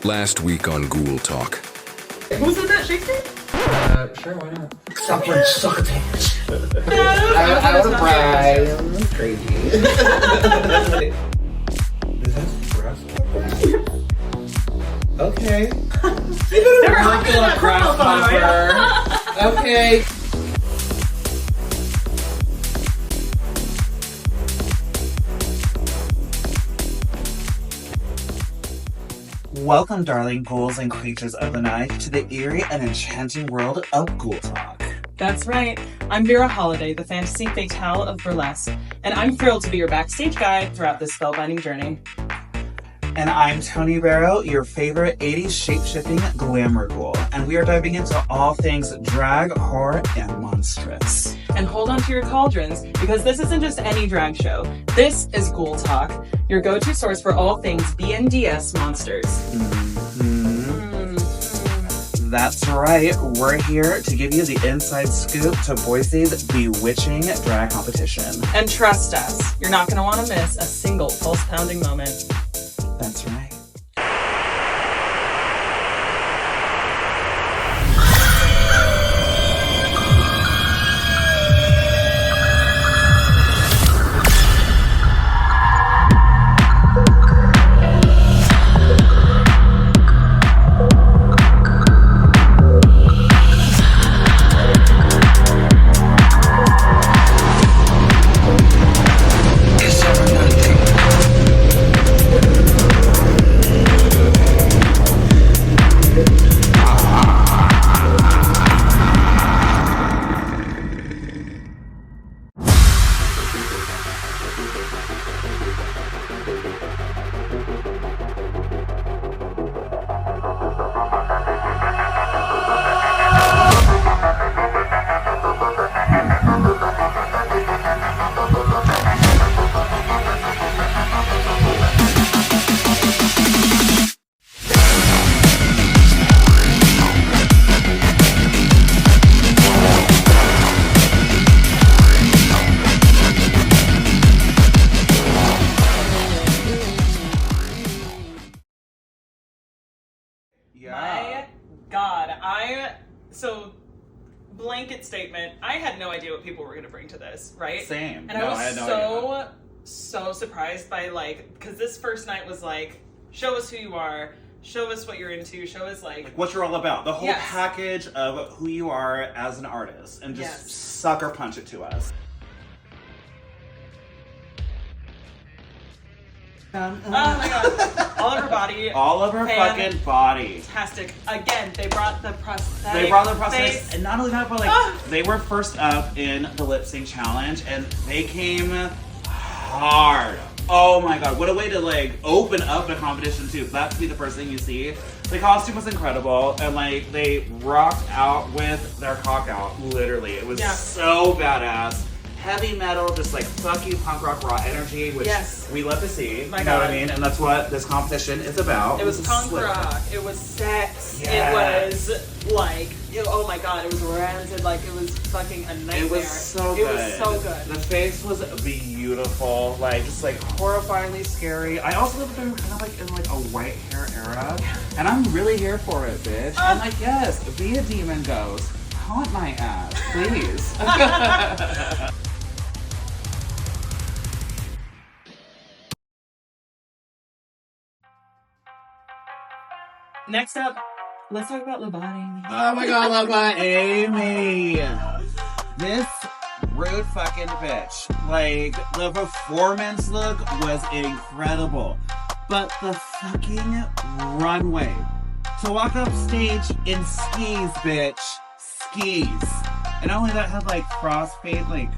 Last week on Ghoul Talk. Who said that, Shakespeare? Sure, why not? Suffering suck a bitch. I want to brag. I'm crazy. Is that breast? Okay. They were talking about grasshopper. Okay. Welcome, darling ghouls and creatures of the night, to the eerie and enchanting world of Ghoul Talk. That's right. I'm Vera Holiday, the fantasy fatale of burlesque, and I'm thrilled to be your backstage guide throughout this spellbinding journey. And I'm Tony Berrow, your favorite 80s shape-shifting glamour ghoul, and we are diving into all things drag, horror, and monstrous. And hold on to your cauldrons, because this isn't just any drag show. This is Ghoul Talk, your go-to source for all things BNDS Monsters. That's right, we're here to give you the inside scoop to Boise's bewitching drag competition. And trust us, you're not going to want to miss a single pulse-pounding moment. That's right. My God, so blanket statement, I had no idea what people were going to bring to this, right? Same. And I was so surprised by, like, because this first night was like, show us who you are, show us what you're into, show us like what you're all about. The whole Yes. package of who you are as an artist, and just Yes. sucker punch it to us. oh my God, all of her body. All of her fucking body. Fantastic. Again, they brought the prosthetic. They brought the prosthetics, face. and not only that, but like they were first up in the lip sync challenge, and they came hard. Oh my God, what a way to like open up the competition too. That to be the first thing you see. The costume was incredible, and like they rocked out with their cock out. Literally, it was so badass. Heavy metal, just like fuck you, punk rock, raw energy, which we love to see. My you know God. what I mean? And that's what this competition is about. It was punk Slipper. rock. It was sex. Yes. It was like, oh my God, it was rancid. Like it was fucking a nightmare. It was so good. It was so good. The face was beautiful, like just like horrifyingly scary. I also lived through kind of like in like a white hair era, and I'm really here for it, bitch. I'm like, yes, be a demon ghost, haunt my ass, please. Next up, let's talk about Lobotomy. Oh my God, love my Amy. This rude fucking bitch. Like, the performance look was incredible. But the fucking runway. To walk up stage in skis, bitch. Skis. And not only that, had like frostbite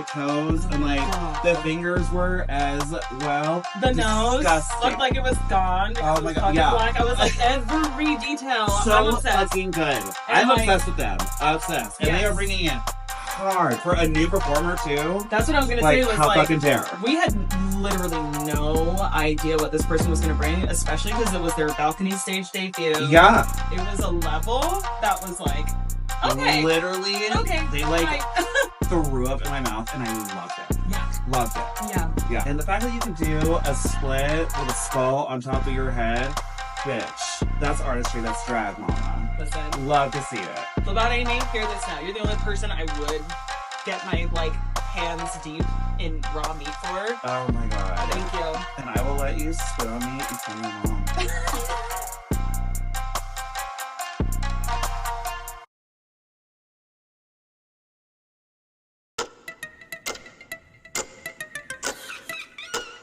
toes, and like the fingers were as well. The nose disgusting. looked like it was gone because Oh my it was God, fucking yeah. black. I was like, every detail. I'm So obsessed. fucking good. And I'm like- obsessed with them. Obsessed. And they Yes. are bringing it hard for a new performer too. That's what I was gonna Like, say. Was how like, fucking dare. we had literally no idea what this person was gonna bring, especially because it was their balcony stage debut. Yeah. It was a level that was like, okay, Literally, okay, they like right. threw up in my mouth, and I loved it. Yeah. Loved it. Yeah. Yeah. And the fact that you can do a split with a skull on top of your head bitch. That's artistry. That's drag, mama. Listen. Love to see it. About Amy, hear this now. You're the only person I would get my, like, hands deep in raw meat for. Oh my god. Thank you. And I will let you spill me in front of your mom.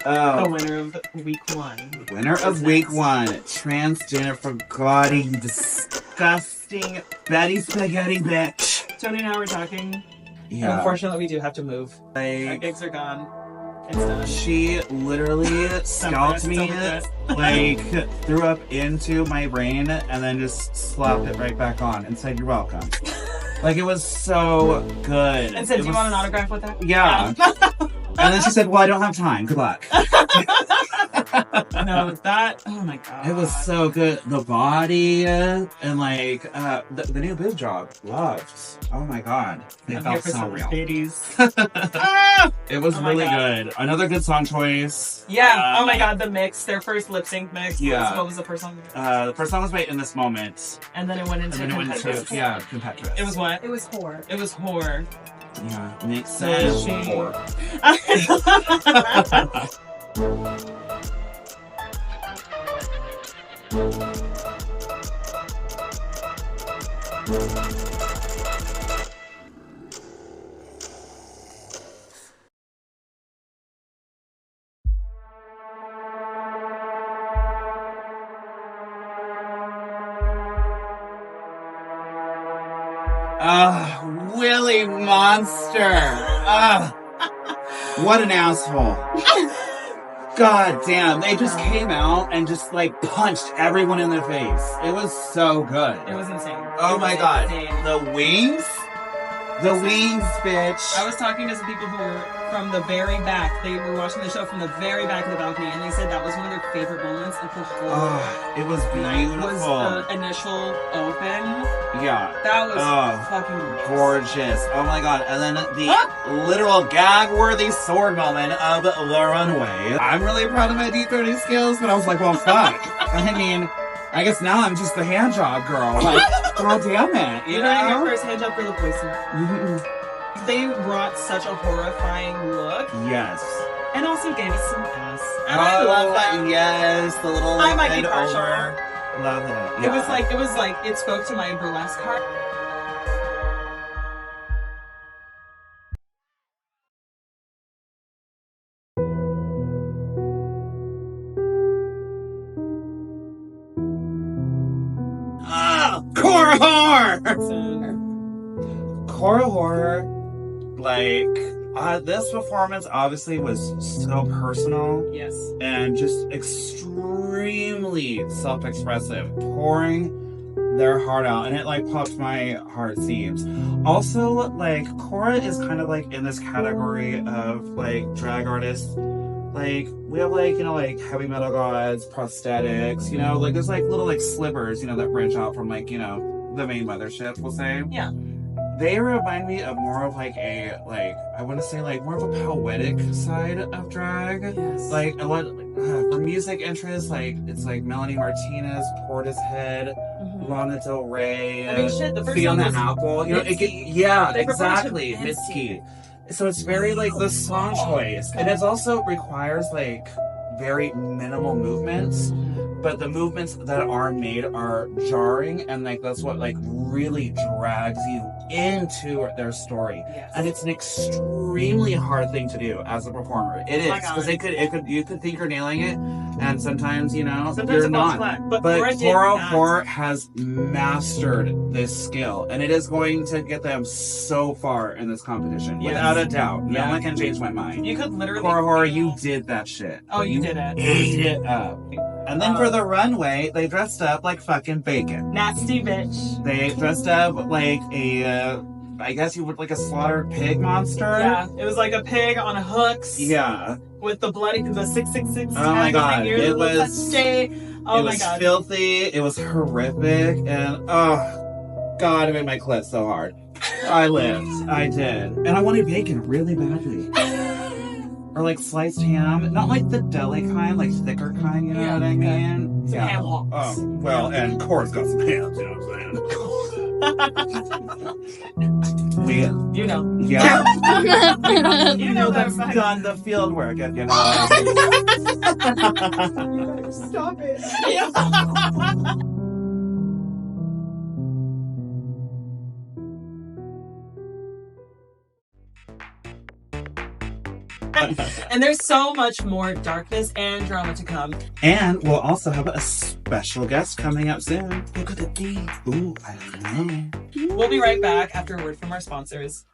The winner of week 1. Winner of week 1. Transgender for God, you disgusting Betty Spaghetti bitch. Tony and I were talking. Yeah. Unfortunately, we do have to move. Our Like, gigs are gone. It's done. she literally scalped me, like, threw up into my brain, and then just slapped it right back on and said, "You're welcome." Like, it was so good. And said, It do you was- want an autograph with that? Yeah. And then she said, "Well, I don't have time. Good luck." No, that, oh my god. It was so good. The body and like the new boob job. Loved. Oh my god. They I'm here felt for so some real. ladies. It was Oh my really God. good. Another good song choice. Yeah. Oh my god, the mix. Their first lip sync mix. Yeah. What was the first song? The first song was by In This Moment. And then it went And into then it went Competitive. into Competitive. It was what? It was horror. It was horror. Yeah. Makes So sense. she- Whore. Willy Monster. What an asshole. God damn, they just came out and just like punched everyone in the face. It was so good. It was insane. Oh It my was god. insane. The wings? The wings, bitch. I was talking to some people who were from the very back. They were watching the show from the very back of the balcony, and they said that was one of their favorite moments of the whole Oh, it was night. Was beautiful. the initial open. Yeah. That was Oh, fucking gorgeous. Oh my god. And then the literal gag-worthy sword moment of the runway. I'm really proud of my D30 skills, but I was like, well, fuck. I mean, I guess now I'm just the hand job girl. Like, god damn it. You You know, your know? first hand job for the Boise. They brought such a horrifying look, Yes. and also gave us some ass. And I love that. Yes, the little I might be bend partial. over. Love it. It was like it spoke to my burlesque heart. core horror. So, Core horror, like this performance obviously was so personal yes. and just extremely self-expressive, pouring their heart out, and it like popped my heart seams. Also, like Cora is kind of like in this category of like drag artists. Like we have like, you know, like heavy metal gods, prosthetics, you know, like there's like little like slivers, you know, that branch out from like, you know, the main mothership, we'll say. Yeah. They remind me of more of like a, like, I want to say like more of a poetic side of drag. Yes. Like a lot, for music interests, like it's like Melanie Martinez, Portishead, Mhm. Lana Del Rey, I mean, shit, the first Fiona song was Apple. You know, Mitski. yeah, They refer to exactly, Mitski. Mitski. So it's very like the song choice, and it also requires like very minimal movements, but the movements that are made are jarring, and like that's what like really drags you into their story. Yes. And it's an extremely hard thing to do as a performer. It Oh my is, because God. you could think you're nailing it, and sometimes, you know, Sometimes you're it falls not. flat, but But Cora did Coral not. Horror has mastered this skill, and it is going to get them so far in this competition, Yes. without a doubt. No Yeah. one can change my mind. You could literally. Coral Horror, you did that shit. Oh, you did it. Ate it up. And then for the runway, they dressed up like fucking bacon. Nasty bitch. They dressed up like a, I guess you would like a slaughtered pig monster. Yeah, it was like a pig on hooks. Yeah. With the 666 Oh my tag God, on your it little was- touch. Oh it my was god. filthy. It was horrific, and oh god, it made my clit so hard. I lived. I did, and I wanted bacon really badly. Or like sliced ham, not like the deli kind, like thicker kind, you know what I mean? Some ham hocks. Oh, well, and Cora's got some hams, you know what I'm saying? We, You know. yeah. You know that's that. done the field work, you know. Stop it. And there's so much more darkness and drama to come. And we'll also have a special guest coming up soon. Who could it be? Ooh, I don't know. We'll be right back after a word from our sponsors.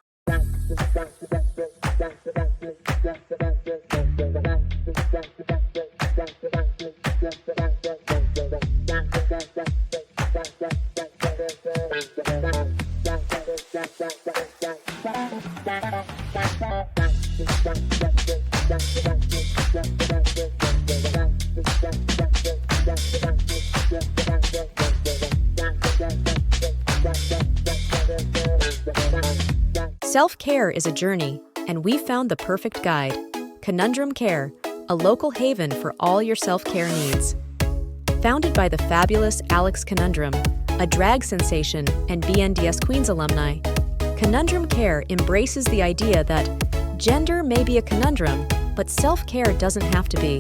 Self-care is a journey, and we found the perfect guide. Conundrum Care, a local haven for all your self-care needs. Founded by the fabulous Alex Conundrum, a drag sensation and BNDS Queens alumni, Conundrum Care embraces the idea that gender may be a conundrum, but self-care doesn't have to be.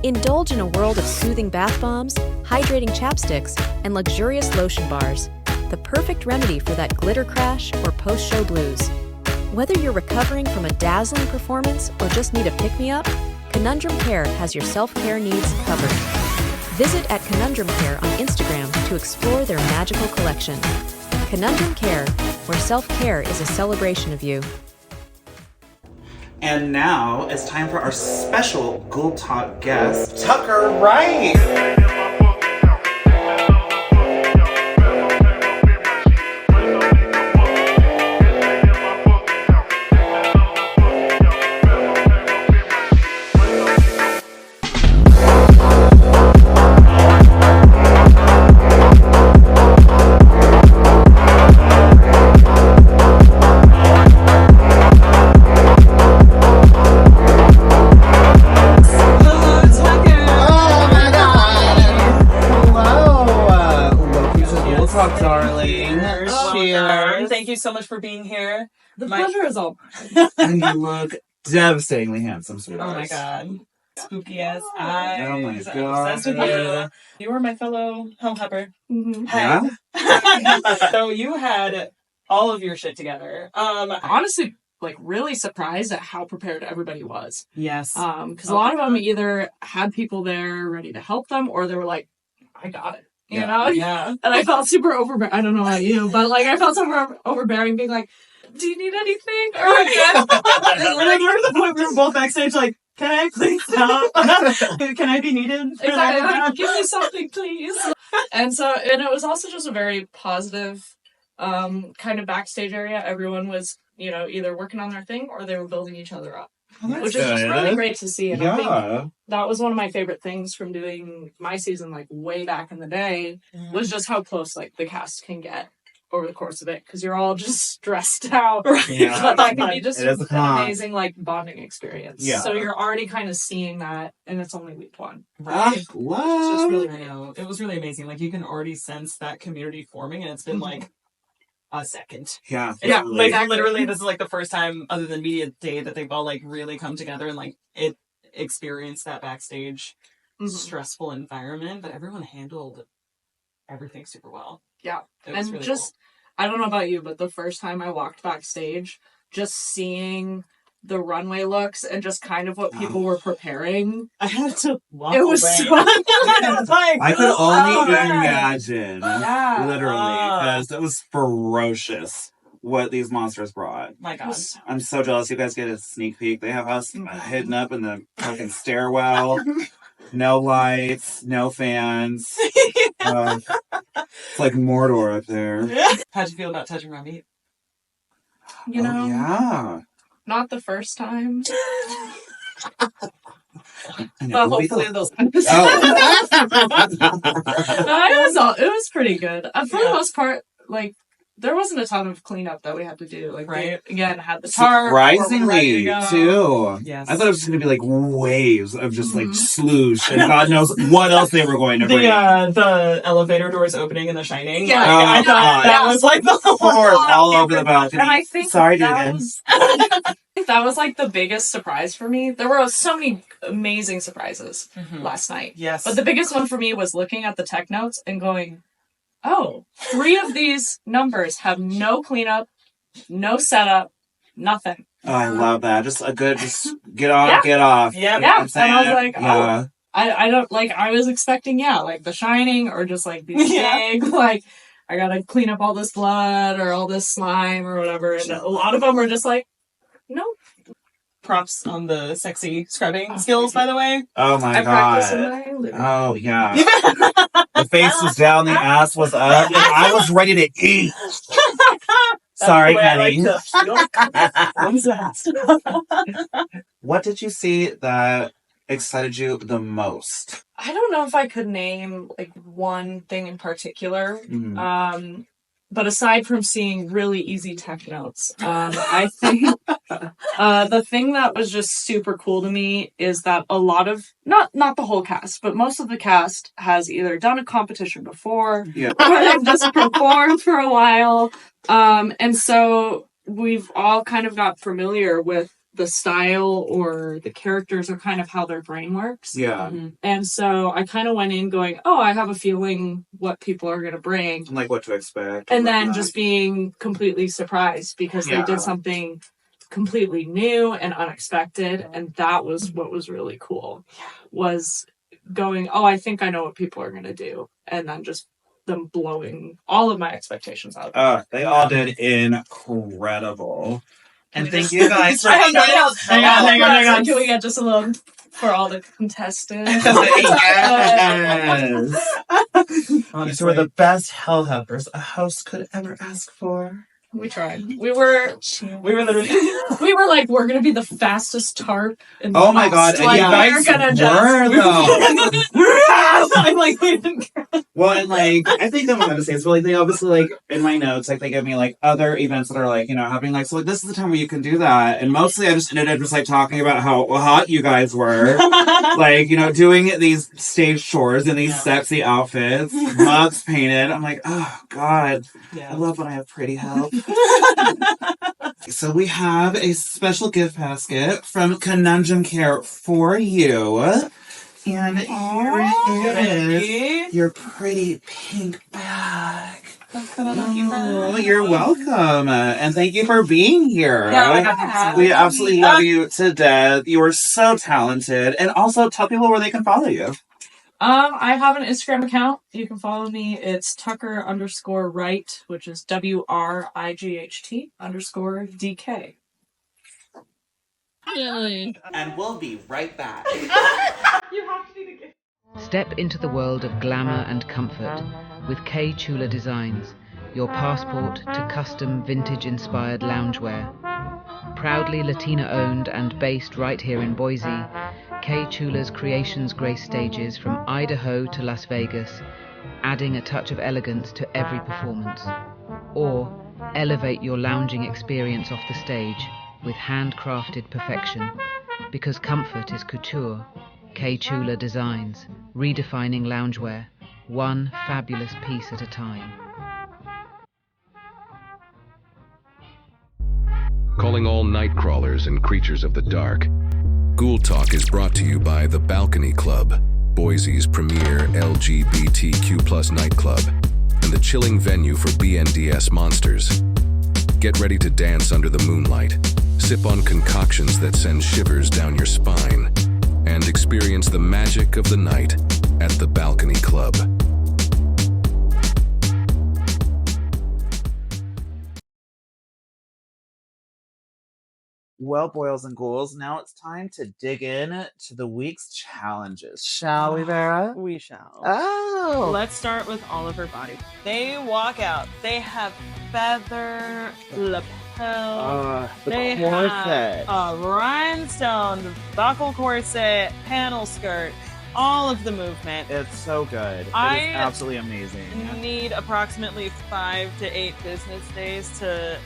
Indulge in a world of soothing bath bombs, hydrating chapsticks, and luxurious lotion bars. The perfect remedy for that glitter crash or post-show blues. Whether you're recovering from a dazzling performance or just need a pick-me-up, Conundrum Care has your self-care needs covered. Visit at Conundrum Care on Instagram to explore their magical collection. Conundrum Care, where self-care is a celebration of you. And now it's time for our special Ghoul Talk guest, Tucker Wright. Thank you so much for being here. The pleasure is all. And you look devastatingly handsome, sweetheart. Oh my god. Spooky ass eyes. Oh my I'm god. obsessed with you. You were my fellow hellpepper. Mm-hmm. Yeah? So you had all of your shit together. Honestly, like really surprised at how prepared everybody was. Yes. Because a lot of them either had people there ready to help them, or they were like, "I got it," you know. Yeah. And I felt super overbearing. I don't know about you, but like I felt super overbearing, being like, "Do you need anything?" Or we were both backstage like, can I please help? Can I be needed? Exactly. Like, give me something, please. And it was also just a very positive kind of backstage area. Everyone was, either working on their thing or they were building each other up. Which is just really great to see. And I think that was one of my favorite things from doing my season, like way back in the day, was just how close like the cast can get over the course of it, because you're all just stressed out. Right? Yeah. But that can be just an con. amazing like bonding experience. Yeah. So you're already kind of seeing that, and it's only week one. Right. It's just really, it was really amazing. Like you can already sense that community forming, and it's been like a second. Yeah. Yeah, like literally this is like the first time other than media day that they've all like really come together and like experienced that backstage stressful environment, but everyone handled everything super well. Yeah. It was And really just I don't know about you, but the first time I walked backstage, just seeing the runway looks and just kind of what people were preparing, I had to walk it was away. so I could only imagine, Yeah. literally, because it was ferocious what these monsters brought. My God. I'm so jealous you guys get a sneak peek. They have us hidden up in the fucking stairwell. No lights, no fans. It's like Mordor up there. How'd you feel about touching my meat? know, Yeah. not the first time. I know. But hopefully those Oh. No, it was pretty good. For the most part, like there wasn't a ton of cleanup that we had to do. Like, Right. we, again, had the tarp. we're ready Surprisingly, to go. too. Yes. I thought it was going to be like waves of just like sloosh, and God knows what else they were going to bring. The elevator doors opening in The Shining. Yeah. Like, I thought that was like the Poured all over the balcony. And I think Sorry, that David. was that was like the biggest surprise for me. There were so many amazing surprises last night. Yes. But the biggest one for me was looking at the tech notes and going, oh, 3 of these numbers have no cleanup, no setup, nothing. Oh, I love that. Just a good, just get on, get off. Yeah. You know what I'm And saying? I was like, oh, Yeah. I don't, like, I was expecting, like The Shining or just like these big, like, I gotta clean up all this blood or all this slime or whatever. And a lot of them were just like, no. Props on the sexy scrubbing skills, by the way. Oh my I practiced in God. my living room. Oh yeah. The face was down, the ass was up, and I was ready to eat. Sorry, honey. What did you see that excited you the most? I don't know if I could name like one thing in particular. But aside from seeing really easy tech notes, I think the thing that was just super cool to me is that a lot of not the whole cast, but most of the cast has either done a competition before or they've just performed for a while. And so we've all kind of got familiar with the style or the characters or kind of how their brain works. Yeah. And so I kind of went in going, oh, I have a feeling what people are going to bring. Like what to expect. And then just being completely surprised because they did something completely new and unexpected. And that was what was really cool. Was going, oh, I think I know what people are going to do. And then just them blowing all of my expectations out. They all did incredible. And thank you guys for Hang on. Can we get just a little for all the contestants? Yes. These were the best hell helpers a host could ever ask for. We tried. We were literally like, we're gonna be the fastest tarp in the Oh my house. God, and Like, you guys we're gonna were, though. I'm like, we didn't care. Well, and like, I think I'm going to say it's like they obviously like in my notes, like they give me like other events that are like, you know, happening. Like, so like this is the time where you can do that. And mostly I just ended up just like talking about how hot you guys were, like, you know, doing these stage chores in these sexy outfits, mugs painted. I'm like, oh God, I love when I have pretty help. So we have a special gift basket from Conundrum Care for you. And here it is, your pretty pink bag. Oh, you're welcome. And thank you for being here. We absolutely love you to death. You are so talented. And also tell people where they can follow you. I have an Instagram account. You can follow me. It's Tucker_Wright, which is WRIGHT_DK. And we'll be right back. Step into the world of glamour and comfort with K. Chula Designs, your passport to custom vintage-inspired loungewear. Proudly Latina-owned and based right here in Boise, K. Chula's creations grace stages from Idaho to Las Vegas, adding a touch of elegance to every performance. Or elevate your lounging experience off the stage with handcrafted perfection, because comfort is couture. K. Chula Designs, redefining loungewear, one fabulous piece at a time. Calling all night crawlers and creatures of the dark. Ghoul Talk is brought to you by The Balcony Club, Boise's premier LGBTQ+ nightclub, and the chilling venue for BNDS Monsters. Get ready to dance under the moonlight, sip on concoctions that send shivers down your spine, and experience the magic of the night at The Balcony Club. Well, boils and ghouls, now it's time to dig in to the week's challenges. Shall we, Vera? We shall. Oh! Let's start with all of her body. They walk out. They have feather lapel. The have corset. a rhinestone buckle corset, panel skirt, all of the movement. It's so good. I It is absolutely amazing. Need approximately 5 to 8 business days to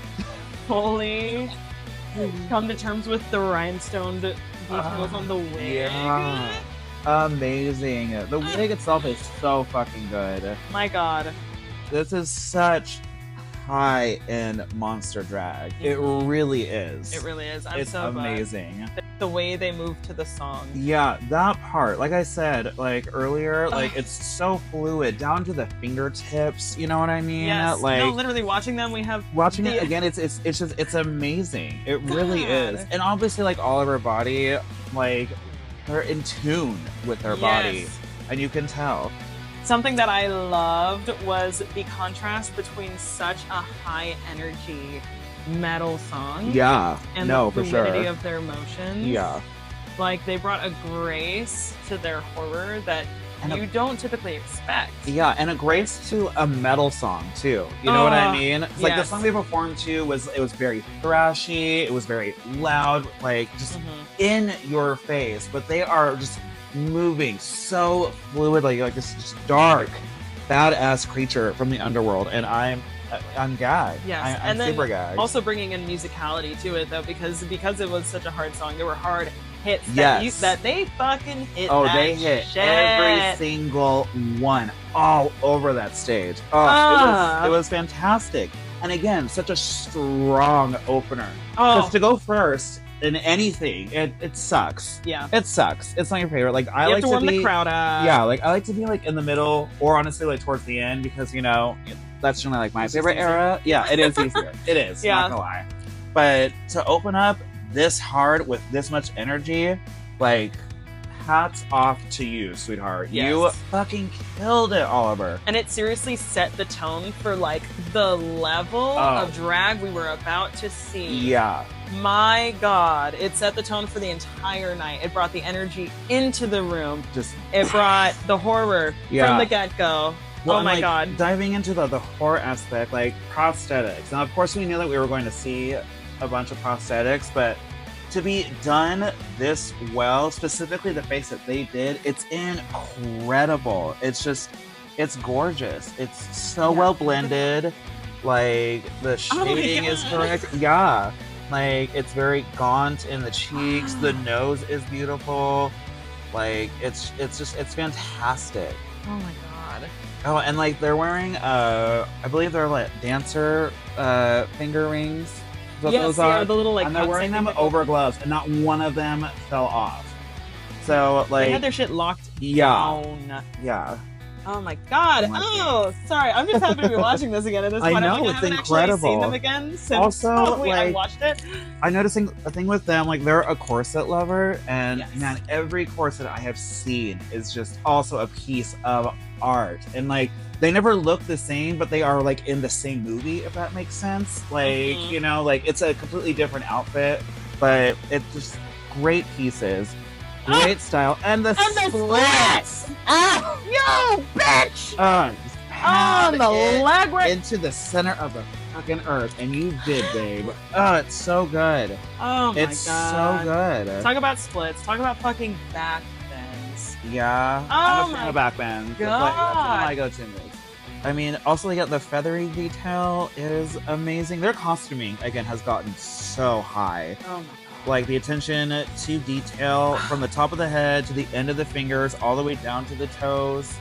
fully come to terms with the rhinestone details on the wig. Yeah. Amazing. The wig itself is so fucking good. My God. This is such high-end monster drag. It really is. It really is. It's so amazing. glad. The way they move to the song. Yeah, that part, like I said, like earlier, like it's so fluid down to the fingertips. You know what I mean? Yes. Like no, literally watching them, we have watching it again. It's just it's amazing. It really is. And obviously, like all of her body, like they're in tune with their body, and you can tell. Something that I loved was the contrast between such a high energy metal song. Yeah. And no, the for sure. fluidity of their motions. Yeah. Like they brought a grace to their horror that you don't typically expect. Yeah, and a grace to a metal song too. You know what I mean? It's like the song they performed to was very thrashy, it was very loud, like just in your face, but they are just moving so fluidly, like this just dark, badass creature from the underworld, and I'm gagged. Yes, I'm and super then gagged. also bringing in musicality to it though, because it was such a hard song. There were hard hits that they fucking hit. Oh, that they hit shit. every single one all over that stage. Oh, it was fantastic. And again, such a strong opener. Because to go first in anything, it sucks. Yeah, it sucks. It's not your favorite. Like I like to warm the crowd up. Yeah, like I like to be like in the middle, or honestly like towards the end, because you know that's generally like my favorite era. Yeah, it is easier. It is. Yeah. Not gonna lie. But to open up this hard with this much energy, like hats off to you, sweetheart. Yes. You fucking killed it, Oliver. And it seriously set the tone for like the level of drag we were about to see. Yeah. My God, it set the tone for the entire night. It brought the energy into the room. It brought the horror from the get-go. Well, oh my like, God. Diving into the horror aspect, like prosthetics. Now, of course, we knew that we were going to see a bunch of prosthetics, but to be done this well, specifically the face that they did, it's incredible. It's gorgeous. It's so well blended. Like, the shading is correct. Yeah. Like, it's very gaunt in the cheeks. The nose is beautiful. Like, it's fantastic. Oh my God. Oh, and like they're wearing I believe they're like dancer finger rings. Yes, yeah, the little like and they're wearing them over gloves, and not one of them fell off. So like they had their shit locked down. Yeah. Oh my God! Sorry. I'm just happy to be watching this again at this point. I know, I it's haven't incredible. actually seen them again since Also, I like, watched it. I'm noticing a thing with them, like they're a corset lover, and man, every corset I have seen is just also a piece of art. And like they never look the same, but they are like in the same movie, if that makes sense. Like, you know, like it's a completely different outfit, but it's just great pieces. Great style. And the splits! Oh, yo, bitch! The leg work into the center of the fucking earth, and you did, babe. Oh, it's so good. Oh my it's God. so good. Talk about splits. Talk about fucking back bends. Yeah. I'm a fan of back bends. God. That's one of my go-to moves. I mean, also they got the feathery detail is amazing. Their costuming, again, has gotten so high. Oh my God. Like the attention to detail from the top of the head to the end of the fingers, all the way down to the toes.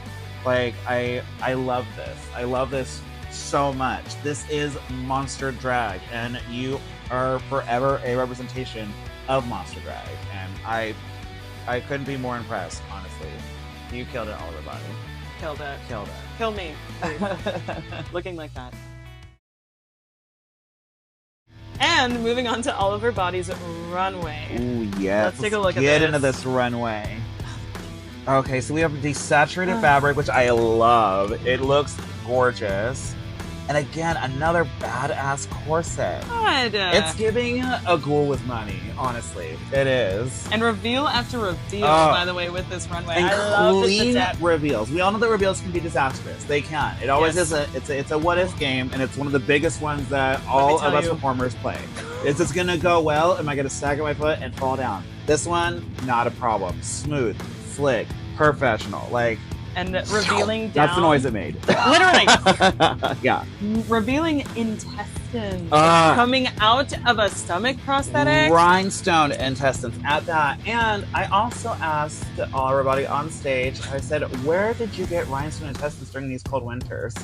Like, I love this. I love this so much. This is monster drag, and you are forever a representation of monster drag. And I couldn't be more impressed, honestly. You killed it, Oliver Body. Killed it. Killed it. Kill me. Looking like that. And moving on to Oliver Body's runway. Ooh, yeah. Let's take a look at Get this. into this runway. Okay, so we have desaturated fabric, which I love. It looks gorgeous. And again, another badass corset. God. It's giving a ghoul with money, honestly. It is. And reveal after reveal, by the way, with this runway. And I love clean this reveals. We all know that reveals can be disastrous. They can. It always is it's a what if game, and it's one of the biggest ones that all of us performers play. Is this gonna go well? Am I gonna stagger my foot and fall down? This one, not a problem. Smooth, slick, professional. Like, and revealing down. that's the noise it made. Literally. Yeah. Revealing intestines coming out of a stomach prosthetic. Rhinestone intestines at that. And I also asked everybody on stage, I said, where did you get rhinestone intestines during these cold winters?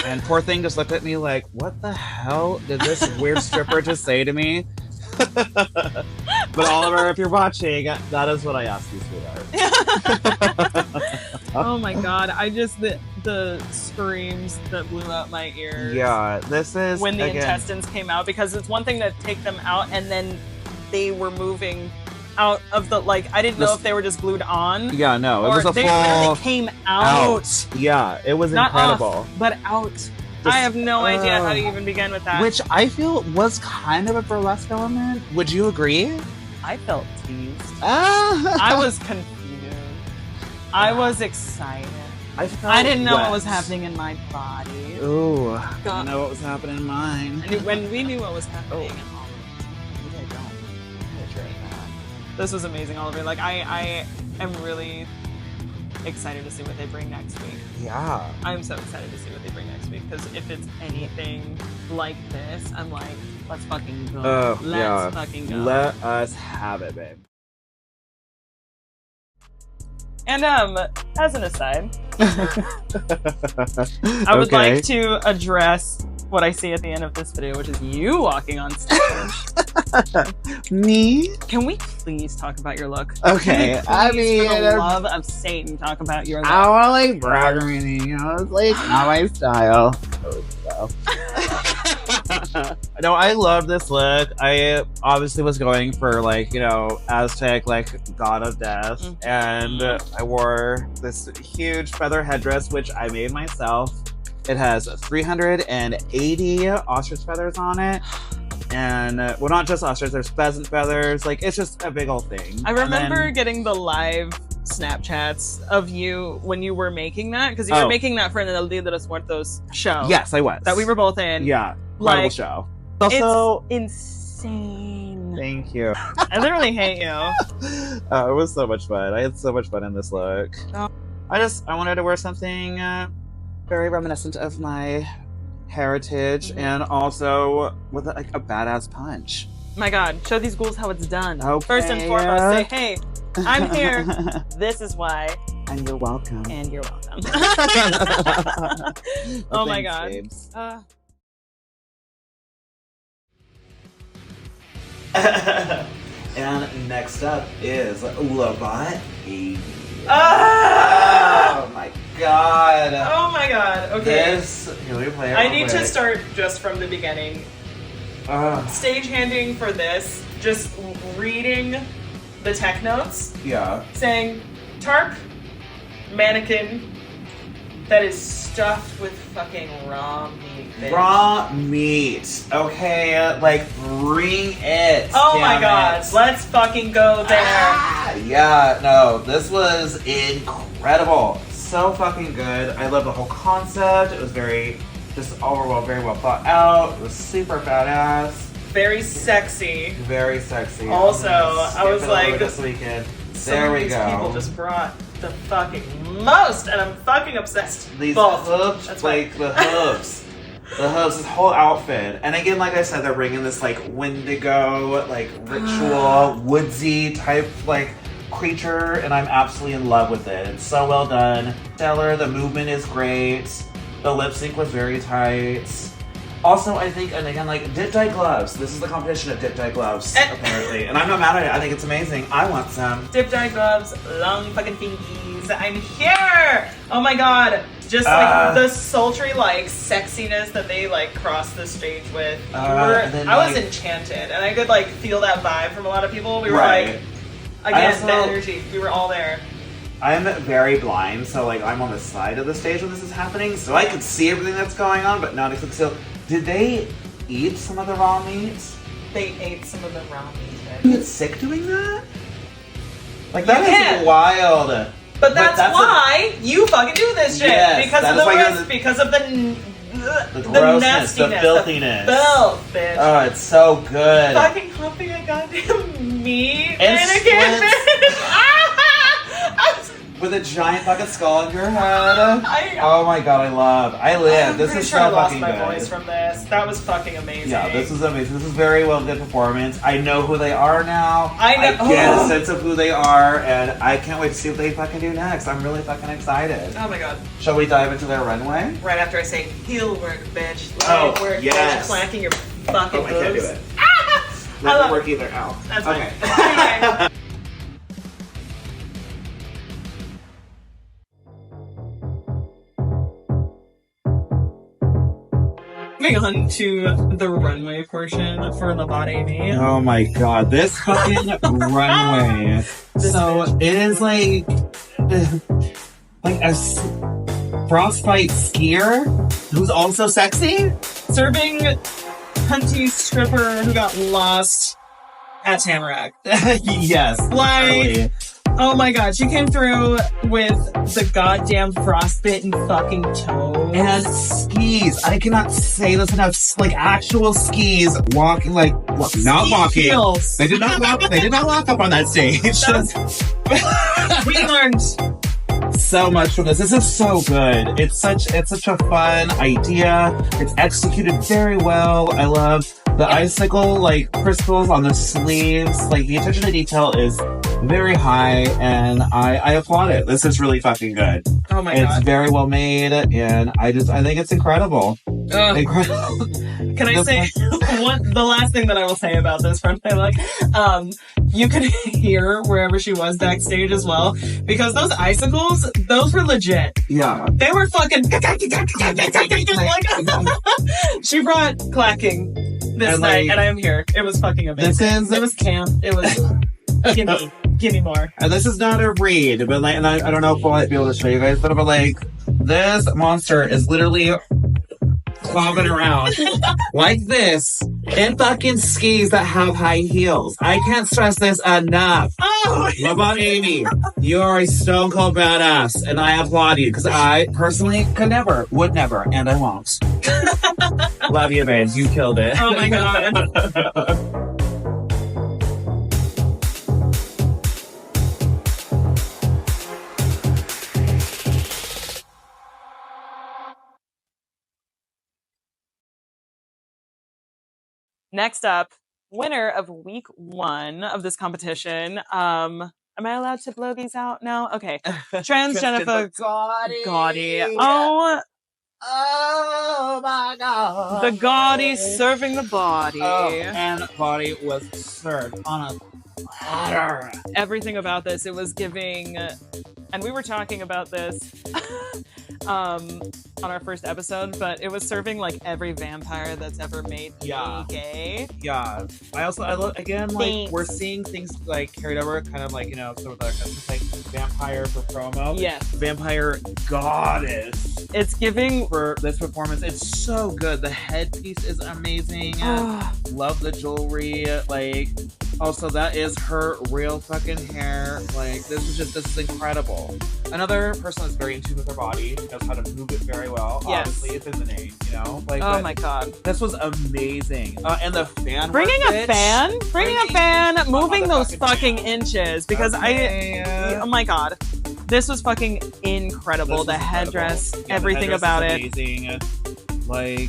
And poor thing just looked at me like, what the hell did this weird stripper just say to me? But Oliver, if you're watching, that is what I asked you, sweetheart. Oh my god, the screams that blew out my ears. Yeah, this is when the again, intestines came out, because it's one thing to take them out and then they were moving out of the, like, I didn't know if they were just glued on. Yeah, no, it was a they full really came out. Yeah, it was Not incredible. Off, but out. I have no idea how to even begin with that. Which I feel was kind of a burlesque element. Would you agree? I felt teased. I was confused. I was excited. I didn't know what was happening in my body. Ooh, I didn't know what was happening in mine. And when we knew what was happening, this was amazing, Oliver. Like, I am really excited to see what they bring next week. Yeah. I'm so excited to see what they bring next week, because if it's anything like this, I'm like, let's fucking go. Let's fucking go. Let us have it, babe. And as an aside, I would like to address what I see at the end of this video, which is you walking on stage. Me? Can we please talk about your look? Okay, I mean, for the love of Satan, talk about your look. I want to like brag or anything, you know, it's like not my style. No, I love this look. I obviously was going for like, you know, Aztec, like god of death, and I wore this huge feather headdress, which I made myself. It has 380 ostrich feathers on it. And, well, not just ostrich, there's pheasant feathers. Like, it's just a big old thing. I remember getting the live Snapchats of you when you were making that, because you were making that for an El Dia de los Muertos show. Yes, I was. That we were both in. Yeah, incredible show. Also, it's insane. Thank you. I literally hate you. It was so much fun. I had so much fun in this look. Oh. I wanted to wear something very reminiscent of my heritage, and also with like a badass punch. My god, show these ghouls how it's done. Okay. First and foremost, say, hey, I'm here. This is why. And you're welcome. And you're welcome. Well, oh my thanks, god. And next up is Lovat 80. Ah! Oh my god. Oh my god. Okay. Here we play. I need to start just from the beginning. Stagehanding for this, just reading the tech notes. Yeah. Saying, tarp, mannequin, that is stuffed with fucking raw meat. Bitch. Raw meat. Okay, like bring it. Oh my god, let's fucking go there. Yeah, no, this was incredible. So fucking good. I love the whole concept. It was just overall very well thought out. It was super badass. Very sexy. Very sexy. Also, I was like, this weekend. There we go. People just brought the fucking most, and I'm fucking obsessed. These both. hooves, That's like the hooves. The hooves, this whole outfit. And again, like I said, they're bringing this like Wendigo, like ritual, woodsy type like creature, and I'm absolutely in love with it. It's so well done. Stellar, the movement is great. The lip sync was very tight. Also, I think, and again, like, dip dye gloves. This is the competition of dip dye gloves, apparently. And I'm not mad at it. I think it's amazing. I want some. Dip dye gloves, long fucking fingies. I'm here! Oh my god. Just like the sultry, like, sexiness that they, like, cross the stage with. I was enchanted. And I could, like, feel that vibe from a lot of people. We were like, again, the energy. We were all there. I'm very blind, so like I'm on the side of the stage when this is happening, so I could see everything that's going on, but not exactly. So, did they eat some of the raw meat? They ate some of the raw meat. You get sick doing that? Like that is wild. But that's why you fucking do this shit. Yes, because of the risk, because of the grossness, nastiness, the filthiness. The filth, bitch. Oh, it's so good. Fucking humping a goddamn meat and mannequin. with a giant fucking skull on your head. Oh my god, I live. This is so fucking good. I lost my voice from this. That was fucking amazing. Yeah, this is amazing. This is very well good performance. I know who they are now. I know. I get a sense of who they are, and I can't wait to see what they fucking do next. I'm really fucking excited. Oh my god. Shall we dive into their runway? Right after I say heel work, bitch. Oh, Leg work, yes. bitch. Clacking your fucking I can't do boobs. it. Doesn't work either. Ow. That's okay. fine. Moving on to the runway portion for the body me. Oh my god, this fucking runway. So it is like a frostbite skier who's also sexy. Serving hunty stripper who got lost at Tamarack. Yes. Like, totally. oh my god, she came through with the goddamn frostbitten fucking toes. And skis. I cannot say this enough. Like actual skis, walking not walking. Heels. They did not walk. They did not walk up on that stage. We learned so much from this. This is so good. It's such a fun idea. It's executed very well. I love the icicle crystals on the sleeves. Like the attention to detail is very high, and I applaud it. This is really fucking good. Oh my It's god. very well made, and I think it's incredible. Incredible. Can I say the last thing that I will say about this runway look? You could hear wherever she was backstage as well, because those icicles, those were legit. Yeah. They were fucking she brought clacking this And, night, and I am here. It was fucking amazing. It was camp. It was give me more. And this is not a read, but and I don't know if I'll be able to show you guys, but this monster is literally clobbing around like this in fucking skis that have high heels. I can't stress this enough. Oh, Love on Amy. You are a stone cold badass, and I applaud you because I personally would never, and I won't. Love you, babe. You killed it. oh my god. Next up, winner of week 1 of this competition. Am I allowed to blow these out now? Okay. Trans Jennifer Gaudy. Oh my god. The Gaudy serving the body. Oh, and body was served on a platter. Everything about this, it was giving, and we were talking about this on our first episode, but it was serving like every vampire that's ever made me gay. Yeah. I look again, Thanks. we're seeing things carried over, kind of some of the other customs, vampire for promo. Yes. Vampire goddess. It's giving For this performance, it's so good. The headpiece is amazing. Love the jewelry. Also, that is her real fucking hair. This is incredible. Another person that's very in tune with her body, knows how to move it very well. Yes. Obviously, it's in the name, oh but my god. this was amazing. And the fan. Bringing work, a bitch. fan, moving those motherfucking fucking fan. inches, because oh my god. This was fucking incredible. This The was headdress, incredible. Yeah, everything the about headdress it. is amazing.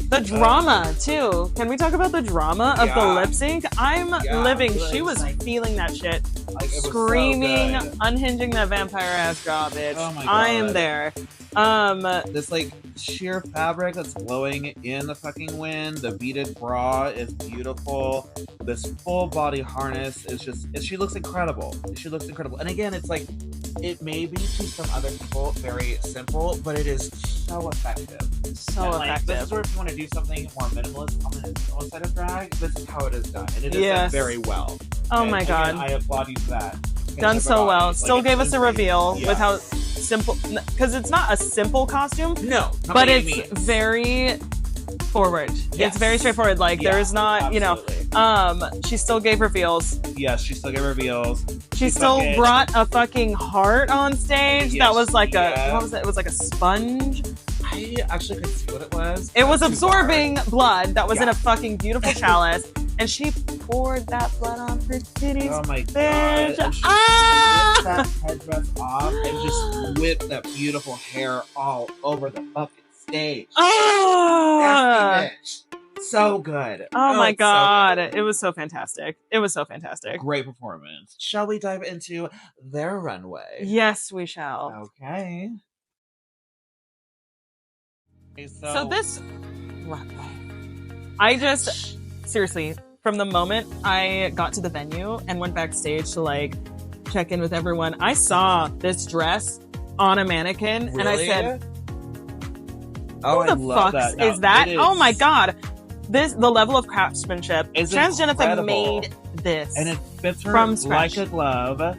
The drama too. Can we talk about the drama of the lip sync? I'm living. She was feeling that shit, it was so screaming, good. unhinging that vampire ass jaw, bitch. Oh my I am God. there. This sheer fabric that's blowing in the fucking wind. The beaded bra is beautiful. This full body harness is she looks incredible. She looks incredible. And again, it's it may be to some other people very simple, but it is so effective. So And, effective. This is where if you want to do something more minimalist on the minimalist side of drag, this is how it is done. And it is done very well. Oh And my again, god. I applaud you for that. Done so well. Still gave us a reveal Yeah. with how simple, because it's not a simple costume, No, not but by any it's means. very forward. Yes. It's very straightforward. There's not, absolutely. she still gave reveals. Yes, she still gave reveals. She still fucking- brought a fucking heart on stage. Yes, That was what yeah. was it? It was like a sponge. I actually couldn't see what it was. It was Too far. absorbing blood that was in Yeah. a fucking beautiful chalice, and she poured that blood on her titties. Oh my god. Bitch. And she Ah! ripped that headdress off and just whipped that beautiful hair all over the fucking stage. Ah! Nasty bitch. So good. Oh my it's so god. good. It was so fantastic. It was so fantastic. Great performance. Shall we dive into their runway? Yes, we shall. Okay. So this runway. I just, seriously, from the moment I got to the venue and went backstage to like check in with everyone, I saw this dress on a mannequin and I said, "Oh, who the fuck is that? Oh my god. The level of craftsmanship. Is Jennifer incredible. made this. And it fits her from like scratch. a glove.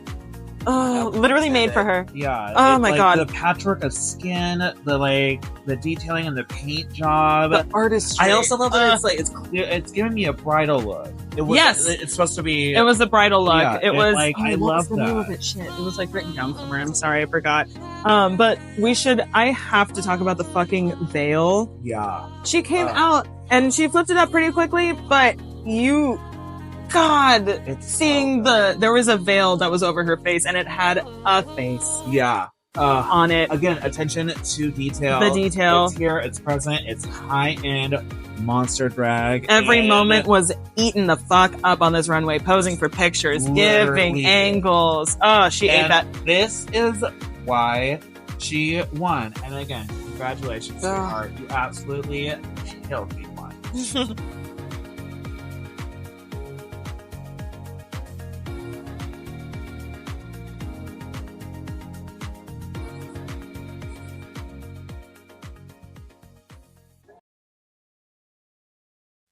Oh, literally made for her. Yeah. Oh it's my like god. The patchwork of skin, the detailing and the paint job. The artistry. I also love that it's clear. It's giving me a bridal look. It was, Yes. It's supposed to be. It was the bridal look. Yeah, it was. like, I what love was the name that. of it? Shit. It was like written down somewhere. I'm sorry, I forgot. But I have to talk about the fucking veil. Yeah. She came out and she flipped it up pretty quickly, but God, seeing there was a veil that was over her face and it had a face Yeah. on it. Again, attention to detail. The detail. It's here. It's present. It's high-end monster drag. Every and moment was eating the fuck up on this runway, posing for pictures, Literally. giving angles. Oh, she ate and that. This is why she won. And again, congratulations, sweetheart. You absolutely killed me one.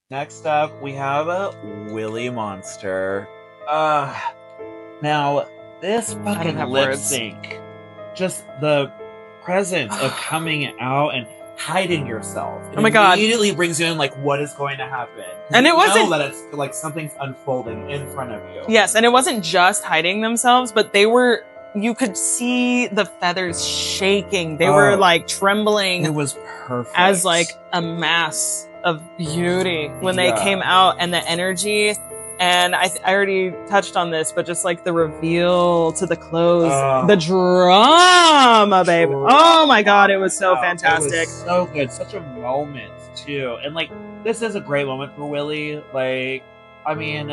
Next up, we have a Willy Monster. Now, this don't fucking have lip words. sync, just the presence of coming out and hiding yourself. Oh my God. Immediately brings you in like what is going to happen. 'Cause And you it wasn't- know that it's like something's unfolding in front of you. Yes, and it wasn't just hiding themselves, but you could see the feathers shaking. They were like trembling It was perfect. as like a mass of beauty when they Yeah. came out, and the energy. And I already touched on this, but just like the reveal to the clothes, the drama, babe. Oh my God, it was so fantastic. It was so good. Such a moment, too. And, like, this is a great moment for Willy. Like, I mean,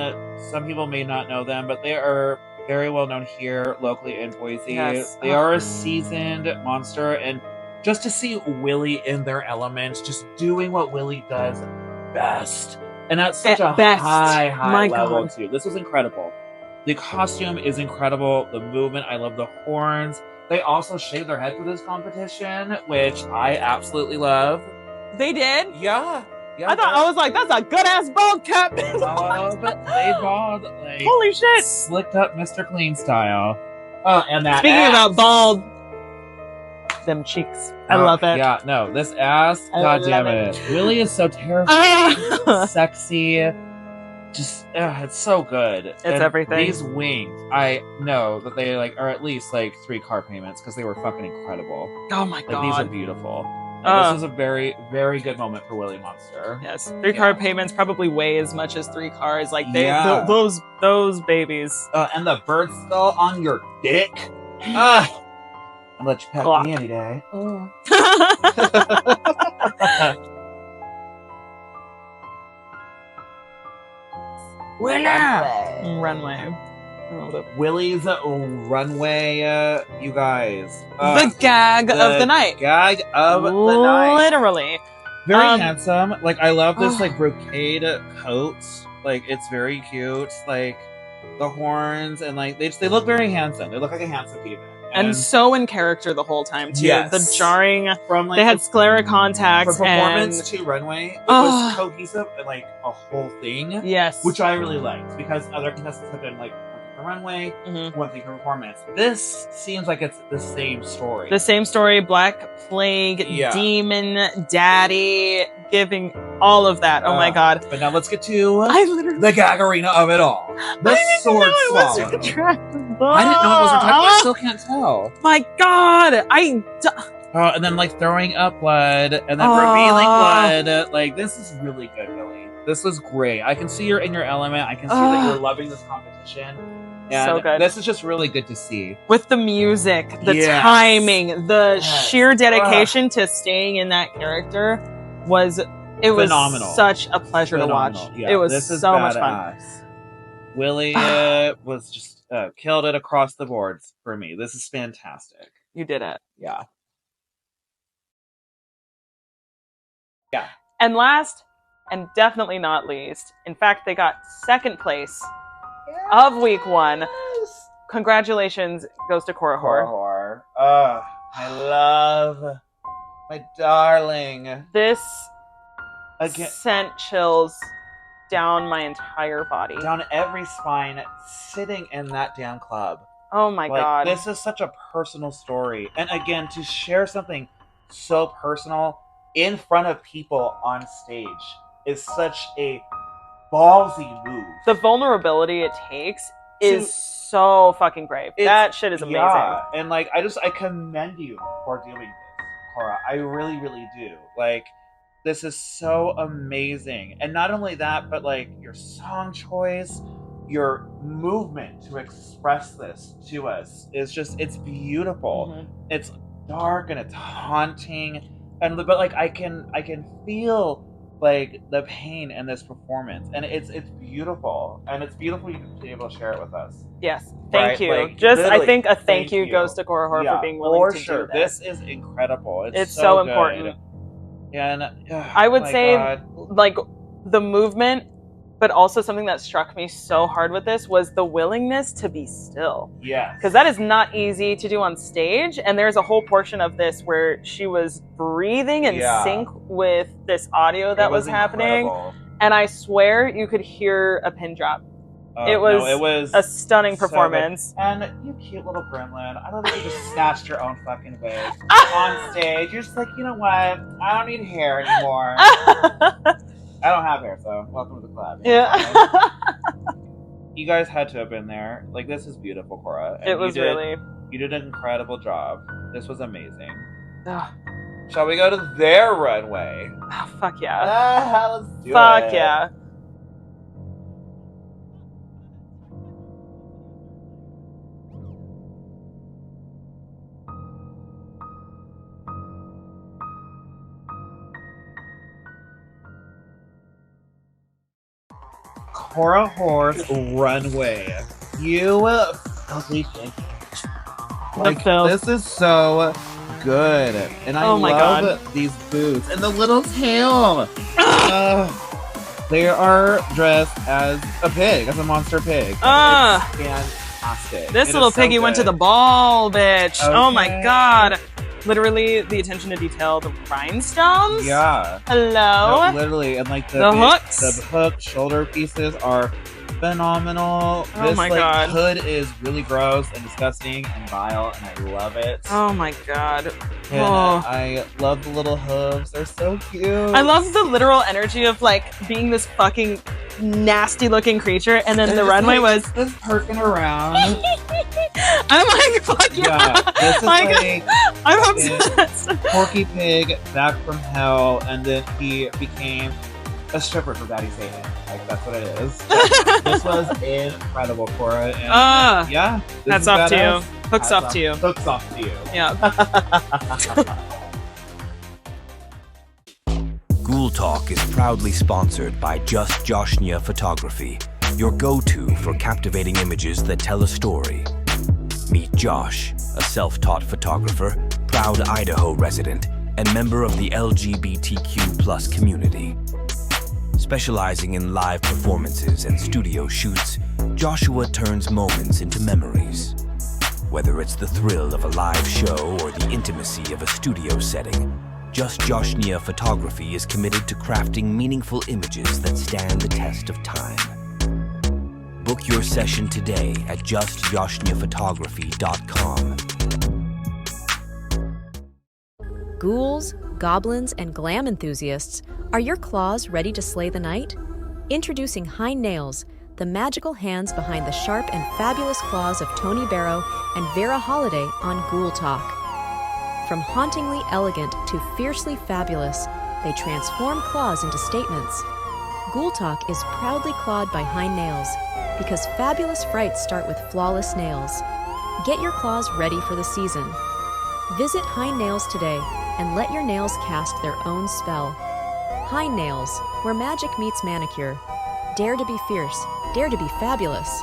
some people may not know them, but they are very well known here locally in Boise. Yes. They are a seasoned monster. And just to see Willy in their element, just doing what Willy does best. And that's such a Best. high My level, God. too. This was incredible. The costume is incredible. The movement, I love the horns. They also shaved their head for this competition, which I absolutely love. They did? Yeah. I was like, that's a good ass bald cap. But they bald, like, Holy shit. slicked up Mr. Clean style. Oh, and that Speaking ass. about bald, them cheeks. I love it. Yeah, no, this ass, I god love damn it. it. Willy is so terrifying, Ah. sexy. Just, it's so good. It's everything. These wings, I know that they are at least 3 car payments because they were fucking incredible. Oh my Like, God. these are beautiful. And this is a very, very good moment for Willy Monster. Yes, 3 car payments probably weigh as much as 3 cars. Like Yeah. those babies. And the bird skull on your dick. I'll let you pet Clock. me any day. Runway. Willy's runway, you guys. The gag of the night. Gag of the night. Literally. Very handsome. Like, I love this, brocade coat. Like, it's very cute. Like, the horns and, they look very handsome. They look like a handsome demon. And so in character the whole time, too. Yes. The jarring... From, they had sclera contacts from performance and... to runway, it was cohesive and, a whole thing. Yes. Which I really liked, because other contestants have been, one thing for runway, one thing for performance. This seems like it's the same story. The same story, Black Plague, Demon, Daddy, giving all of that. Oh my God. But now let's get to the gag arena of it all. The sword swallow. I didn't know it was retractable. I still can't tell. My God. And then throwing up blood and then revealing blood. This is really good, Billy. This was great. I can see you're in your element. I can see that you're loving this competition. And So good. This is just really good to see. With the music, the Yes. timing, the Yes. sheer dedication to staying in that character was Phenomenal. such a pleasure to watch. Yeah, it was this is so much fun. badass. Willie was just killed it across the boards for me. This is fantastic. You did it. Yeah. And last, and definitely not least, in fact, they got second place of week 1. Congratulations goes to Cora Hor. I love my darling. This Again, sent chills down my entire body. down every spine, sitting in that damn club. Oh my god. This is such a personal story. And again, to share something so personal in front of people on stage is such a ballsy move. The vulnerability it takes is so fucking brave. That shit is amazing. Yeah, and like I commend you for doing this, Cora. I really, really do. Like, this is so amazing. And not only that, but like your song choice, your movement to express this to us is just, it's beautiful. Mhm. It's dark and it's haunting. But like I can feel like the pain in this performance, and it's beautiful, and it's beautiful you can be able to share it with us. Yes, thank Right? you. Like, Just I literally, think a thank thank you you. goes to Cora Hor Yeah, for being willing for to sure. do this. This is incredible. It's so good. important. And I would my say God. like the movement, but also something that struck me so hard with this was the willingness to be still. Yes. Because that is not easy to do on stage. And there's a whole portion of this where she was breathing in sync with this audio that was happening. Incredible. And I swear you could hear a pin drop. It was a stunning so performance. good. And you cute little gremlin. I love that you just snatched your own fucking wig on stage. You're just like, you know what? I don't need hair anymore. I don't have hair, so welcome to the club. Yeah. You guys had to have been there. Like, this is beautiful, Cora. And It was really. You did an incredible job. This was amazing. Oh, Shall we go to their runway? fuck yeah. Let's do it. Fuck yeah. Cora Hor's runway. You filthy pig. Like, filth. this is so good. And I Oh my love these boots. And the little tail. They are dressed as a pig, as a monster pig. It's fantastic. This It little is so piggy went to good. the ball, bitch. Oh my Okay. god. Literally, the attention to detail, the rhinestones. Yeah. Hello. No, literally, and like The hooks. the hook shoulder pieces are phenomenal. Oh This my God. hood is really gross and disgusting and vile, and I love it. Oh my god. And Oh. I love the little hooves; they're so cute. I love the literal energy of like being this fucking nasty looking creature, and then And the just, runway like, was. just perking around. I'm like, fuck yeah. Yeah, this is Like, I'm obsessed. Porky Pig back from hell, and then he became a stripper for Daddy Satan. Like, that's what it is. This was incredible, Cora. And yeah, this Hats is off to badass. you. Hooks off to you. Hooks off to you. Yeah. Ghoul Talk is proudly sponsored by Just Joshnia Photography, your go-to for captivating images that tell a story. Meet Josh, a self-taught photographer, proud Idaho resident, and member of the LGBTQ+ community. Specializing in live performances and studio shoots, Joshua turns moments into memories. Whether it's the thrill of a live show or the intimacy of a studio setting, Just Joshnia Photography is committed to crafting meaningful images that stand the test of time. Book your session today at justjoshniaphotography.com. Ghouls, goblins, and glam enthusiasts, are your claws ready to slay the night? Introducing Hind Nails, the magical hands behind the sharp and fabulous claws of Tony Berrow and Vera Holiday on Ghoul Talk. From hauntingly elegant to fiercely fabulous, they transform claws into statements. Ghoul Talk is proudly clawed by Hind Nails, because fabulous frights start with flawless nails. Get your claws ready for the season. Visit Hind Nails today and let your nails cast their own spell. Hind Nails, where magic meets manicure. Dare to be fierce, dare to be fabulous.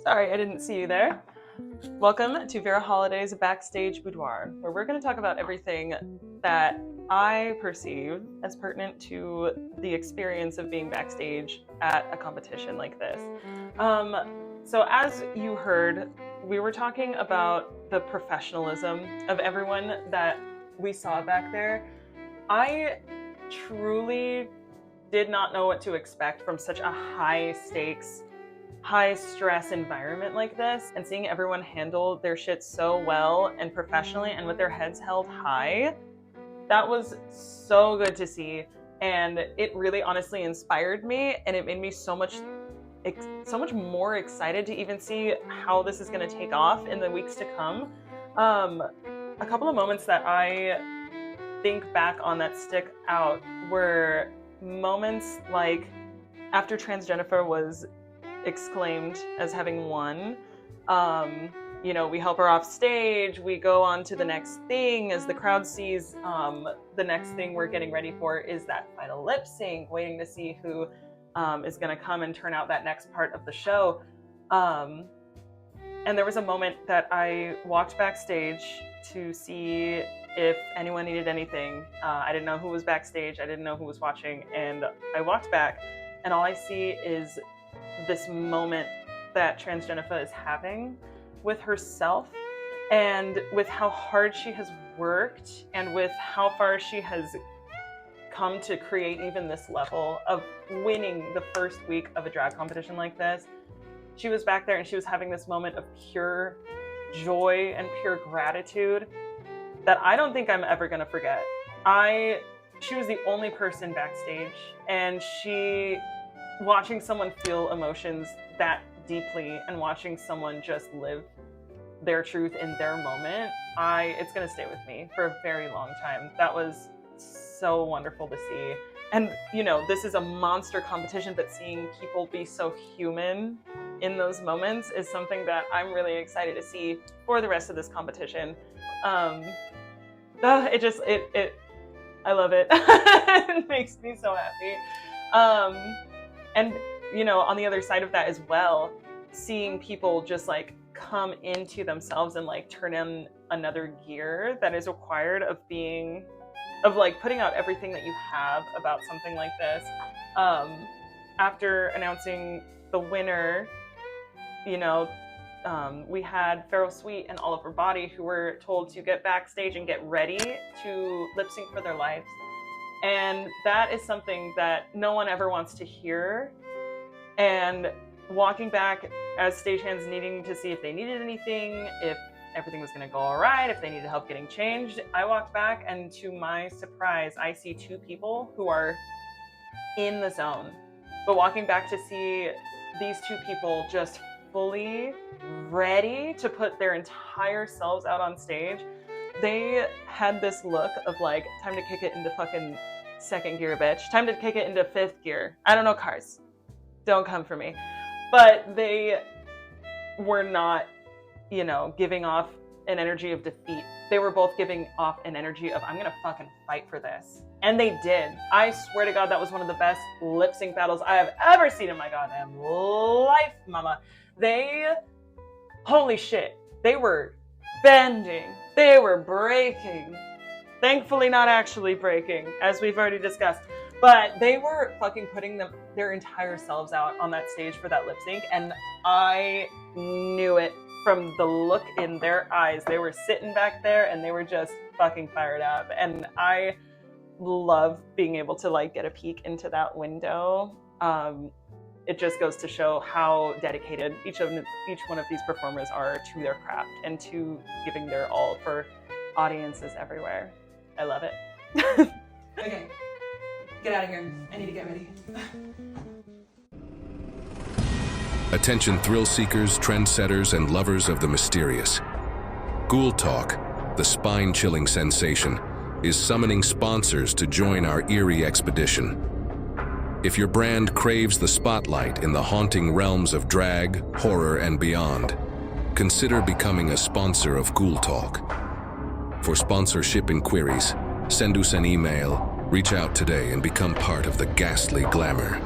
Sorry, I didn't see you there. Welcome to Vera Holiday's Backstage Boudoir, where we're going to talk about everything that I perceive as pertinent to the experience of being backstage at a competition like this. So as you heard, we were talking about the professionalism of everyone that we saw back there. I truly did not know what to expect from such a high stakes, high stress environment like this, and seeing everyone handle their shit so well and professionally and with their heads held high, that was so good to see. And it really honestly inspired me, and it made me so much more excited to even see how this is going to take off in the weeks to come. A couple of moments that I think back on that stick out were moments like after Transjennifer was exclaimed as having won. We help her off stage, we go on to the next thing as the crowd sees the next thing we're getting ready for is that final lip sync, waiting to see who is going to come and turn out that next part of the show. And there was a moment that I walked backstage to see if anyone needed anything. I didn't know who was backstage, I didn't know who was watching, and I walked back and all I see is this moment that Transjennifer is having with herself and with how hard she has worked and with how far she has come to create even this level of winning the first week of a drag competition like this. She was back there and she was having this moment of pure joy and pure gratitude that I don't think I'm ever going to forget. She was the only person backstage, and watching someone feel emotions that deeply and watching someone just live their truth in their moment, it's going to stay with me for a very long time. That was so wonderful to see. And, this is a monster competition, but seeing people be so human in those moments is something that I'm really excited to see for the rest of this competition. I love it. It makes me so happy. And, on the other side of that as well, seeing people just come into themselves and turn in another gear that is required of putting out everything that you have about something like this. After announcing the winner, we had Vera Sweet and Oliver Body, who were told to get backstage and get ready to lip sync for their lives. And that is something that no one ever wants to hear. And walking back as stagehands needing to see if they needed anything, if everything was going to go all right, if they needed help getting changed, I walked back and to my surprise, I see two people who are in the zone. But walking back to see these two people just fully ready to put their entire selves out on stage, they had this look of time to kick it into fucking second gear, bitch. Time to kick it into fifth gear. I don't know cars. Don't come for me. But they were not, giving off an energy of defeat. They were both giving off an energy of, I'm gonna fucking fight for this. And they did. I swear to God, that was one of the best lip sync battles I have ever seen in my goddamn life, mama. Holy shit. They were bending. They were breaking. Thankfully not actually breaking, as we've already discussed. But they were fucking putting their entire selves out on that stage for that lip sync, and I knew it from the look in their eyes. They were sitting back there and they were just fucking fired up. And I love being able to like get a peek into that window. It just goes to show how dedicated each one of these performers are to their craft and to giving their all for audiences everywhere. I love it. Okay, get out of here. I need to get ready. Attention thrill seekers, trendsetters, and lovers of the mysterious. Ghoul Talk, the spine-chilling sensation, is summoning sponsors to join our eerie expedition. If your brand craves the spotlight in the haunting realms of drag, horror, and beyond, consider becoming a sponsor of Ghoul Talk. For sponsorship inquiries, send us an email, reach out today, and become part of the ghastly glamour.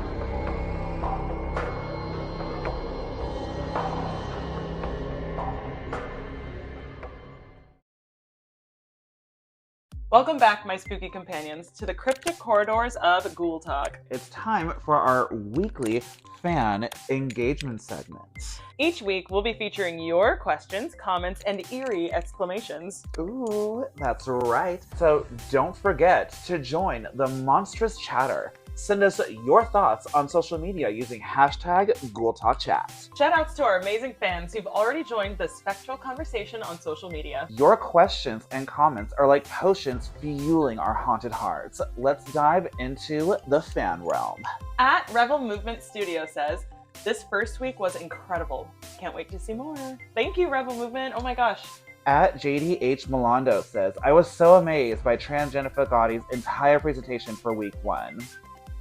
Welcome back, my spooky companions, to the cryptic corridors of Ghoul Talk. It's time for our weekly fan engagement segment. Each week, we'll be featuring your questions, comments, and eerie exclamations. Ooh, that's right. So don't forget to join the monstrous chatter. Send us your thoughts on social media using hashtag #GhoulTalkChat. Shoutouts to our amazing fans who've already joined the spectral conversation on social media. Your questions and comments are like potions fueling our haunted hearts. Let's dive into the fan realm. At Rebel Movement Studio says, this first week was incredible. Can't wait to see more. Thank you, Rebel Movement. Oh my gosh. At JDH Milando says, I was so amazed by Jennifer Gotti's entire presentation for week 1.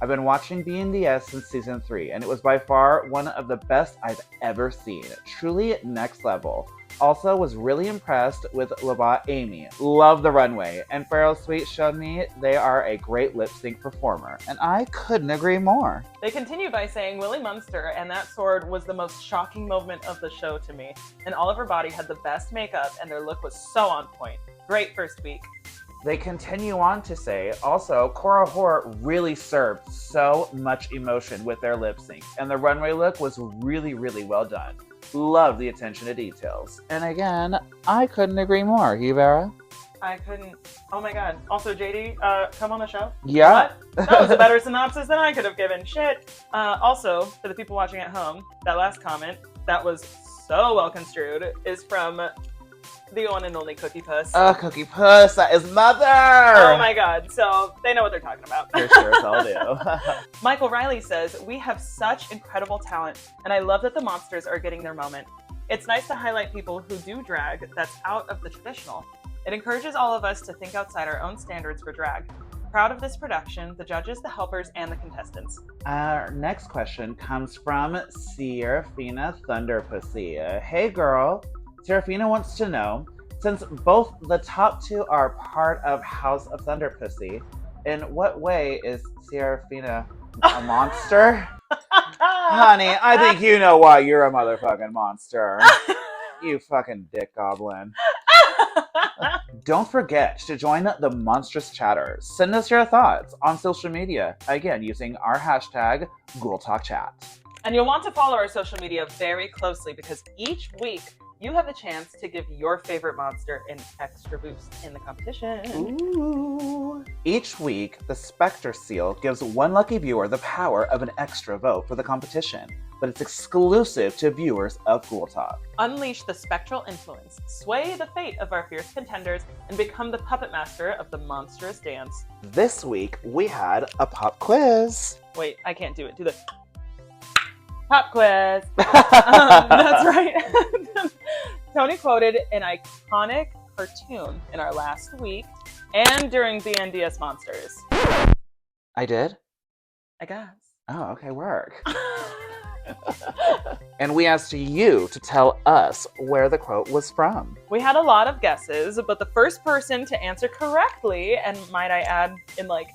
I've been watching BNDS since season 3, and it was by far one of the best I've ever seen. Truly next level. Also was really impressed with Labat Amy. Love the runway. And Berrow Sweet showed me they are a great lip sync performer. And I couldn't agree more. They continue by saying Willie Munster and that sword was the most shocking moment of the show to me. And all of her body had the best makeup and their look was so on point. Great first week. They continue on to say, also, Cora Horror really served so much emotion with their lip sync, and the runway look was really, really well done. Love the attention to details. And again, I couldn't agree more. You, Vera? I couldn't. Oh my god. Also, JD, come on the show. Yeah. What? That was a better synopsis than I could have given. Shit. Also, for the people watching at home, that last comment, that was so well construed, is from the one and only Cookie Puss. Cookie Puss, that is mother! Oh my god, so they know what they're talking about. For sure, as all do. Michael Riley says, we have such incredible talent, and I love that the monsters are getting their moment. It's nice to highlight people who do drag that's out of the traditional. It encourages all of us to think outside our own standards for drag. Proud of this production, the judges, the helpers, and the contestants. Our next question comes from Serafina Thunderpussy. Hey girl, Serafina wants to know, since both the top two are part of House of Thunderpussy, in what way is Serafina a monster? Honey, I think you know why you're a motherfucking monster. You fucking dick goblin. Don't forget to join the monstrous chatter. Send us your thoughts on social media, again, using our hashtag #GhoulTalkChat. And you'll want to follow our social media very closely because each week you have the chance to give your favorite monster an extra boost in the competition. Ooh. Each week, the Spectre Seal gives one lucky viewer the power of an extra vote for the competition, but it's exclusive to viewers of Ghoul Talk. Unleash the spectral influence, sway the fate of our fierce contenders, and become the puppet master of the monstrous dance. This week, we had a pop quiz. Wait, I can't do it. Do the pop quiz. That's right. Tony quoted an iconic cartoon in our last week and during BNDS Monsters. I did? I guess. Oh, okay, work. And we asked you to tell us where the quote was from. We had a lot of guesses, but the first person to answer correctly, and might I add, in like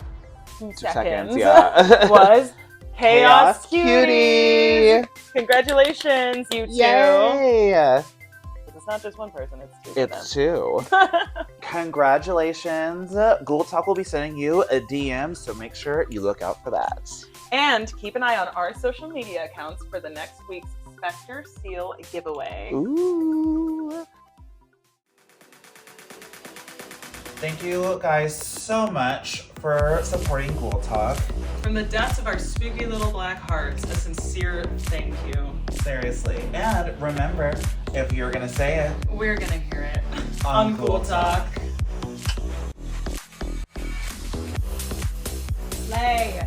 2 seconds, yeah. was Chaos Cutie. Cutie. Congratulations, you two. Yay! Put this not just one person, it's two. It's two. Congratulations. Ghoul Talk will be sending you a DM, so make sure you look out for that. And keep an eye on our social media accounts for the next week's Spectre Seal giveaway. Ooh. Thank you guys so much for supporting Ghoul Talk. From the depths of our spooky little black hearts, a sincere thank you. Seriously. And remember, if you're gonna say it, We're gonna hear it on Ghoul Talk. Slay.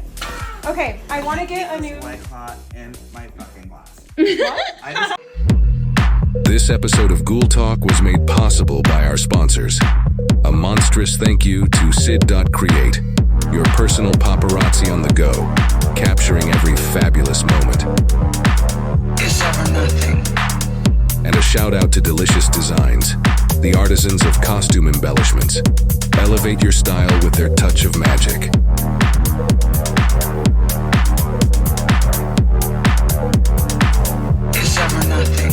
Okay, I want to get a new. White Claw in my fucking glass. What? This episode of Ghoul Talk was made possible by our sponsors. A monstrous thank you to Sid.Create, your personal paparazzi on the go, capturing every fabulous moment. Is ever nothing. And a shout out to Delicious Designs, the artisans of costume embellishments. Elevate your style with their touch of magic. Is ever nothing.